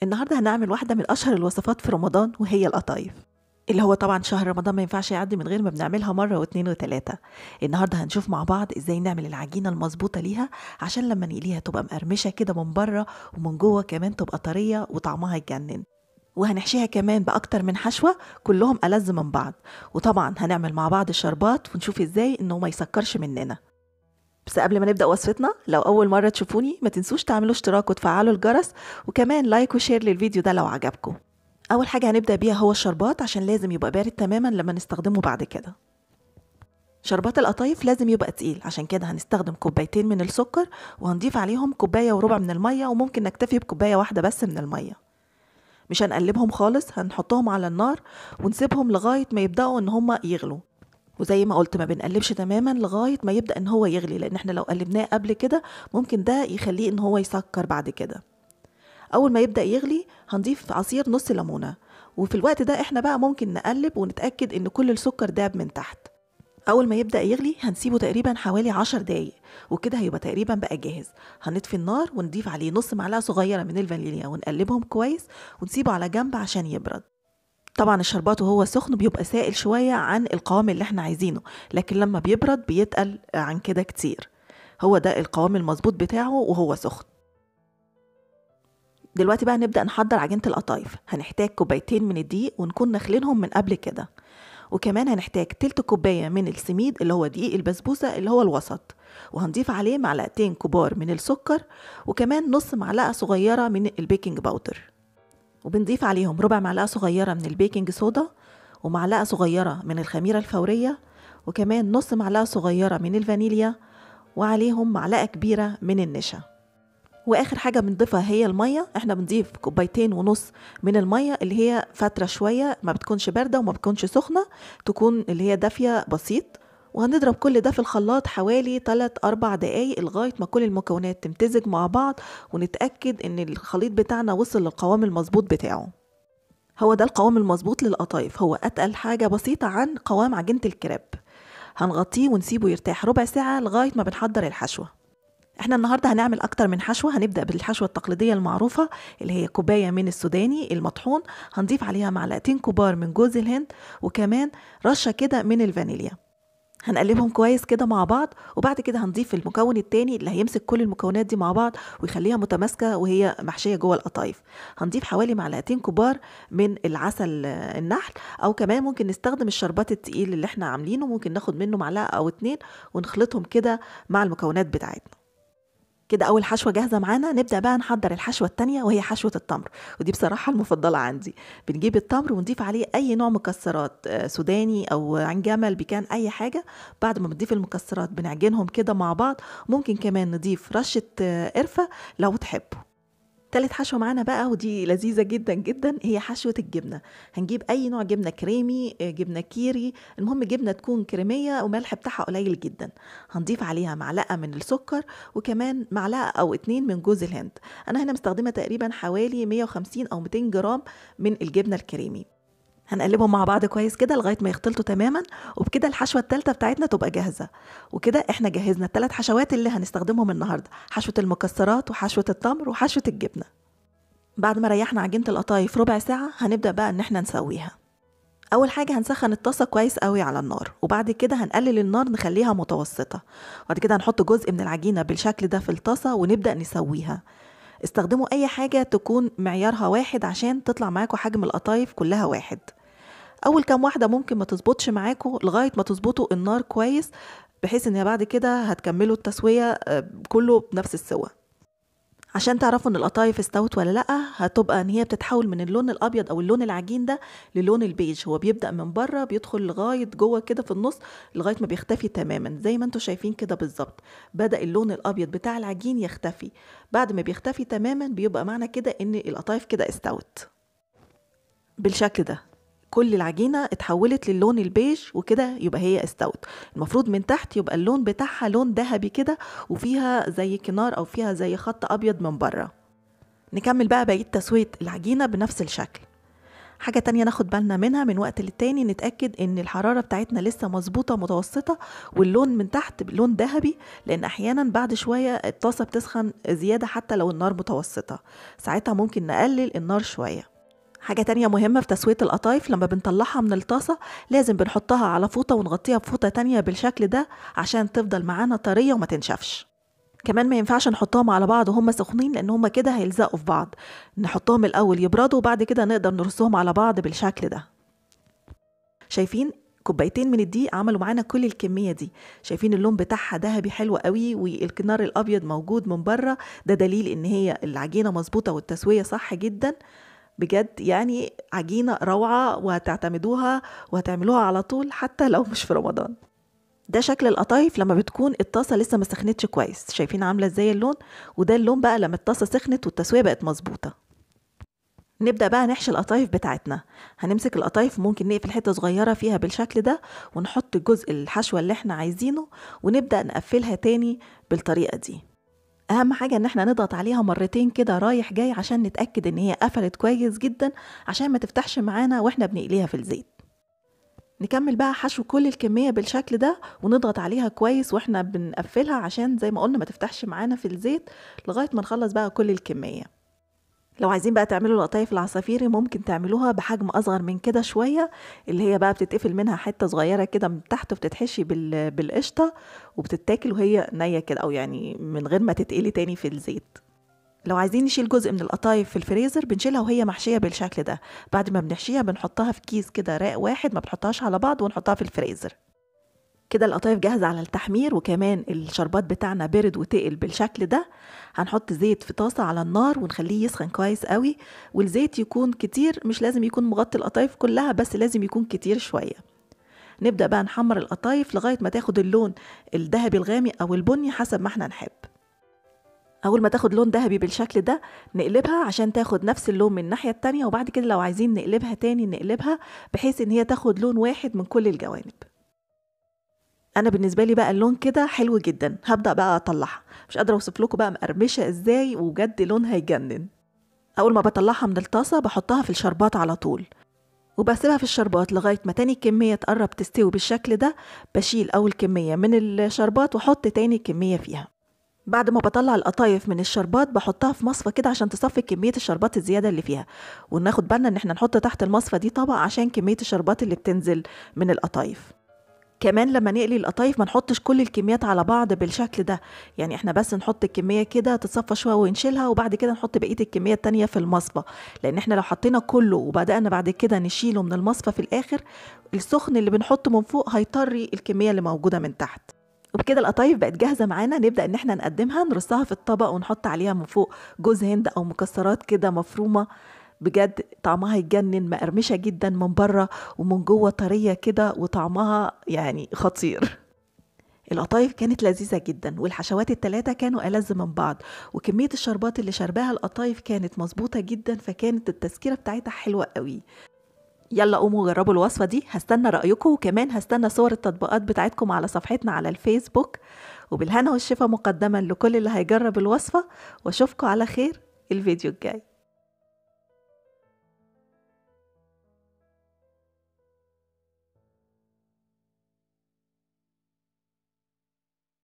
النهاردة هنعمل واحدة من أشهر الوصفات في رمضان وهي القطايف، اللي هو طبعا شهر رمضان ما ينفعش يعدي من غير ما بنعملها مرة واتنين وتلاتة. النهاردة هنشوف مع بعض ازاي نعمل العجينة المظبوطة ليها عشان لما نقليها تبقى مقرمشة كده من بره ومن جوه كمان تبقى طرية وطعمها يجنن. وهنحشيها كمان بأكتر من حشوة كلهم ألذ من بعض. وطبعا هنعمل مع بعض الشربات ونشوف ازاي انه ما يسكرش مننا. بس قبل ما نبدأ وصفتنا، لو أول مرة تشوفوني ما تنسوش تعملوا اشتراك وتفعلوا الجرس، وكمان لايك وشير للفيديو ده لو عجبكم. أول حاجة هنبدأ بيها هو الشربات عشان لازم يبقى بارد تماما لما نستخدمه بعد كده. شربات القطايف لازم يبقى تقيل، عشان كده هنستخدم كوبايتين من السكر وهنضيف عليهم كوباية وربع من المية، وممكن نكتفي بكوباية واحدة بس من المية. مش هنقلبهم خالص، هنحطهم على النار ونسيبهم لغاية ما يبدأوا ان هما يغلوا. وزي ما قلت ما بنقلبش تماما لغاية ما يبدأ ان هو يغلي، لان احنا لو قلبناه قبل كده ممكن ده يخليه ان هو يسكر بعد كده. اول ما يبدأ يغلي هنضيف عصير نص ليمونة، وفي الوقت ده احنا بقى ممكن نقلب ونتأكد ان كل السكر داب من تحت. اول ما يبدأ يغلي هنسيبه تقريبا حوالي 10 دقايق، وكده هيبقى تقريبا بقى جاهز. هنطفي النار ونضيف عليه نص معلقة صغيرة من الفانيليا ونقلبهم كويس ونسيبه على جنب عشان يبرد. طبعا الشربات وهو سخن بيبقى سائل شوية عن القوام اللي احنا عايزينه، لكن لما بيبرد بيتقل عن كده كتير. هو ده القوام المظبوط بتاعه وهو سخن. دلوقتي بقى نبدأ نحضر عجينة القطايف. هنحتاج كوبايتين من الدقيق ونكون نخلينهم من قبل كده، وكمان هنحتاج تلت كوباية من السميد اللي هو دقيق البسبوسة اللي هو الوسط، وهنضيف عليه معلقتين كبار من السكر، وكمان نص معلقة صغيرة من البيكنج باودر، وبنضيف عليهم ربع معلقة صغيرة من البيكنج صودا، ومعلقة صغيرة من الخميرة الفورية، وكمان نص معلقة صغيرة من الفانيليا، وعليهم معلقة كبيرة من النشا. واخر حاجة بنضيفها هي المية. احنا بنضيف كوبايتين ونص من المية اللي هي فترة شوية، ما بتكونش باردة وما بتكونش سخنة، تكون اللي هي دافية بسيط. وهنضرب كل ده في الخلاط حوالي 3-4 دقايق لغاية ما كل المكونات تمتزج مع بعض، ونتأكد ان الخليط بتاعنا وصل للقوام المظبوط بتاعه. هو ده القوام المظبوط للقطايف، هو أتقل حاجة بسيطة عن قوام عجينة الكريب. هنغطيه ونسيبه يرتاح ربع ساعة لغاية ما بنحضر الحشوة. احنا النهاردة هنعمل أكتر من حشوة. هنبدأ بالحشوة التقليدية المعروفة اللي هي كوباية من السوداني المطحون، هنضيف عليها معلقتين كبار من جوز الهند، وكمان رشة كده من الفانيليا. هنقلبهم كويس كده مع بعض، وبعد كده هنضيف المكون التاني اللي هيمسك كل المكونات دي مع بعض ويخليها متماسكة وهي محشية جوه القطايف. هنضيف حوالي معلقتين كبار من العسل النحل، او كمان ممكن نستخدم الشربات التقيل اللي احنا عاملينه، ممكن ناخد منه معلقة او 2 ونخلطهم كده مع المكونات بتاعتنا. كده اول حشوه جاهزه معانا. نبدا بقى نحضر الحشوه التانية وهي حشوه التمر، ودي بصراحه المفضله عندي. بنجيب التمر ونضيف عليه اي نوع مكسرات، سوداني او عين جمل، بكان اي حاجه. بعد ما بنضيف المكسرات بنعجنهم كده مع بعض، ممكن كمان نضيف رشه قرفه لو تحبوا. تالت حشوة معانا بقى، ودي لذيذة جدا جدا، هي حشوة الجبنة. هنجيب أي نوع جبنة، كريمي، جبنة كيري، المهم جبنة تكون كريمية وملح بتاعها قليل جدا. هنضيف عليها معلقة من السكر، وكمان معلقة أو 2 من جوز الهند. أنا هنا مستخدمة تقريبا حوالي 150 أو 200 جرام من الجبنة الكريمي. هنقلبهم مع بعض كويس كده لغاية ما يختلطوا تماما، وبكده الحشوة التالتة بتاعتنا تبقى جاهزة. وكده احنا جهزنا ال3 حشوات اللي هنستخدمهم النهاردة: حشوة المكسرات وحشوة التمر وحشوة الجبنة. بعد ما ريحنا عجينة القطايف ربع ساعة هنبدأ بقى ان احنا نسويها. اول حاجة هنسخن الطاسة كويس قوي على النار، وبعد كده هنقلل النار نخليها متوسطة. وبعد كده هنحط جزء من العجينة بالشكل ده في الطاسة ونبدأ نسويها. استخدموا اي حاجة تكون معيارها واحد عشان تطلع معاكم حجم القطايف كلها واحد. اول كام واحده ممكن ما تظبطش معاكم لغايه ما تظبطوا النار كويس، بحيث ان بعد كده هتكملوا التسويه كله بنفس السوى. عشان تعرفوا ان القطايف استوت ولا لا، هتبقى ان هي بتتحول من اللون الابيض او اللون العجين ده للون البيج. هو بيبدا من بره بيدخل لغايه جوه كده في النص لغايه ما بيختفي تماما، زي ما انتم شايفين كده بالظبط. بدا اللون الابيض بتاع العجين يختفي. بعد ما بيختفي تماما بيبقى معنى كده ان القطايف كده استوت بالشكل ده. كل العجينة اتحولت للون البيج، وكده يبقى هي استوت. المفروض من تحت يبقى اللون بتاعها لون ذهبي كده، وفيها زي كنار او فيها زي خط ابيض من بره. نكمل بقى بقية تسوية العجينة بنفس الشكل. حاجة تانية ناخد بالنا منها من وقت للتاني، نتأكد ان الحرارة بتاعتنا لسه مظبوطة متوسطة، واللون من تحت لون ذهبي، لان احيانا بعد شوية الطاسة بتسخن زيادة حتى لو النار متوسطة، ساعتها ممكن نقلل النار شوية. حاجة تانية مهمة في تسوية القطايف، لما بنطلعها من الطاسة لازم بنحطها على فوطة ونغطيها بفوطة تانية بالشكل ده عشان تفضل معانا طرية وما تنشفش. كمان ما ينفعش نحطهم على بعض وهم سخنين، لان هم كده هيلزقوا في بعض. نحطهم الاول يبردوا وبعد كده نقدر نرصهم على بعض بالشكل ده. شايفين كوبايتين من الدقيق عملوا معانا كل الكمية دي. شايفين اللون بتاعها ذهبي حلو قوي، والكنار الابيض موجود من بره، ده دليل ان هي العجينة مظبوطة والتسوية صح جدا. بجد يعني عجينة روعة، وهتعتمدوها وهتعملوها على طول حتى لو مش في رمضان. ده شكل القطايف لما بتكون الطاسة لسه ما سخنتش كويس. شايفين عاملة ازاي اللون؟ وده اللون بقى لما الطاسة سخنت والتسوية بقت مظبوطة. نبدأ بقى نحشي القطايف بتاعتنا. هنمسك القطايف، ممكن نقفل حتة صغيرة فيها بالشكل ده ونحط جزء الحشوة اللي احنا عايزينه، ونبدأ نقفلها تاني بالطريقة دي. اهم حاجة ان احنا نضغط عليها مرتين كده رايح جاي عشان نتأكد ان هي قفلت كويس جدا، عشان ما تفتحش معانا واحنا بنقليها في الزيت. نكمل بقى حشو كل الكمية بالشكل ده، ونضغط عليها كويس واحنا بنقفلها عشان زي ما قلنا ما تفتحش معانا في الزيت لغاية ما نخلص بقى كل الكمية. لو عايزين بقى تعملوا القطايف العصافيري ممكن تعملوها بحجم اصغر من كده شوية، اللي هي بقى بتتقفل منها حتة صغيرة كده من تحت وبتتحشي بالقشطة وبتتاكل وهي نية كده، او يعني من غير ما تتقلي تاني في الزيت. لو عايزين نشيل جزء من القطايف في الفريزر بنشيلها وهي محشية بالشكل ده. بعد ما بنحشيها بنحطها في كيس كده راق واحد، ما بنحطهاش على بعض، ونحطها في الفريزر. كده القطايف جاهزة على التحمير، وكمان الشربات بتاعنا برد وتقل بالشكل ده. هنحط زيت في طاسة على النار ونخليه يسخن كويس قوي، والزيت يكون كتير، مش لازم يكون مغطي القطايف كلها، بس لازم يكون كتير شوية. نبدأ بقى نحمر القطايف لغاية ما تاخد اللون الذهبي الغامق او البني حسب ما احنا نحب. اول ما تاخد لون ذهبي بالشكل ده نقلبها عشان تاخد نفس اللون من الناحية التانية، وبعد كده لو عايزين نقلبها تاني نقلبها بحيث ان هي تاخد لون واحد من كل الجوانب. انا بالنسبة لي بقى اللون كده حلو جدا. هبدأ بقى اطلعها، مش قادرة اوصف لكم بقى مقرمشة ازاي، وبجد لونها يجنن. اول ما بطلعها من الطاسة بحطها في الشربات على طول، وبسيبها في الشربات لغاية ما تاني كمية تقرب تستوي بالشكل ده. بشيل اول كمية من الشربات واحط تاني كمية فيها. بعد ما بطلع القطايف من الشربات بحطها في مصفى كده عشان تصفي كمية الشربات الزيادة اللي فيها، وناخد بالنا ان احنا نحط تحت المصفى دي طبق عشان كمية الشربات اللي بتنزل من القطايف. كمان لما نقلي القطايف ما نحطش كل الكميات على بعض بالشكل ده، يعني احنا بس نحط الكمية كده تتصفى شوية ونشيلها، وبعد كده نحط بقية الكمية التانية في المصفى، لان احنا لو حطينا كله وبدأنا بعد كده نشيله من المصفى في الاخر، السخن اللي بنحطه من فوق هيطري الكمية اللي موجودة من تحت. وبكده القطايف بقت جاهزة معانا. نبدأ ان احنا نقدمها، نرصها في الطبق ونحط عليها من فوق جوز هند او مكسرات كده مفرومة. بجد طعمها يجنن، مقرمشة جدا من بره ومن جوه طرية كده، وطعمها يعني خطير. القطايف كانت لذيذة جدا، والحشوات التلاتة كانوا ألذ من بعض، وكمية الشربات اللي شرباها القطايف كانت مظبوطة جدا، فكانت التسكيرة بتاعتها حلوة قوي. يلا قوموا جربوا الوصفة دي، هستنى رأيكم، وكمان هستنى صور التطبيقات بتاعتكم على صفحتنا على الفيسبوك. وبالهنا والشفا مقدما لكل اللي هيجرب الوصفة، واشوفكم على خير الفيديو الجاي.